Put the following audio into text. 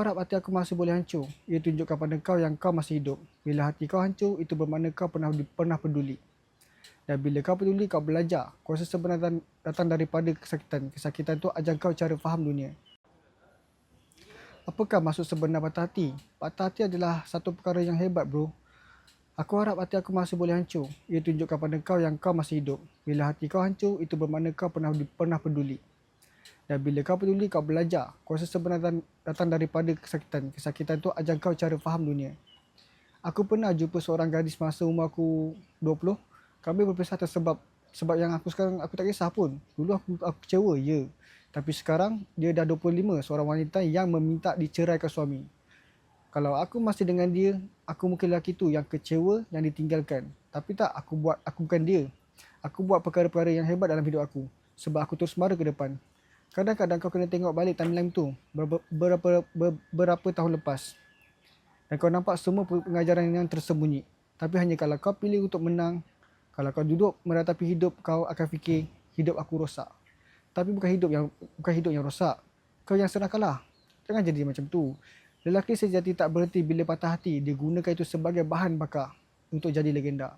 Harap hati aku masih boleh hancur. Ia tunjukkan pada kau yang kau masih hidup. Bila hati kau hancur, itu bermakna kau pernah peduli. Dan bila kau peduli, kau belajar. Kuasa sebenarnya datang daripada kesakitan. Kesakitan tu ajar kau cara faham dunia. Apakah maksud sebenar patah hati? Patah hati adalah satu perkara yang hebat, bro. Aku harap hati aku masih boleh hancur. Ia tunjukkan pada kau yang kau masih hidup. Bila hati kau hancur, itu bermakna kau pernah peduli. Dan bila kau peduli, kau belajar. Kuasa sebenarnya datang daripada kesakitan. Kesakitan tu ajar kau cara faham dunia. Aku pernah jumpa seorang gadis masa umur aku 20. Kami berpisah sebab yang aku tak kisah pun. Dulu aku kecewa, ya. Tapi sekarang dia dah 25, seorang wanita yang meminta diceraikan suami. Kalau aku masih dengan dia, aku mungkin lelaki tu yang kecewa, yang ditinggalkan. Tapi tak, aku bukan dia. Aku buat perkara-perkara yang hebat dalam hidup aku. Sebab aku terus mara ke depan. Kadang-kadang kau kena tengok balik timeline tu berapa tahun lepas. Dan kau nampak semua pengajaran yang tersembunyi. Tapi hanya kalau kau pilih untuk menang, kalau kau duduk meratapi hidup, kau akan fikir hidup aku rosak. Tapi bukan hidup yang rosak. Kau yang serah kalah. Jangan jadi macam tu. Lelaki sejati tak berhenti bila patah hati. Dia gunakan itu sebagai bahan bakar untuk jadi legenda.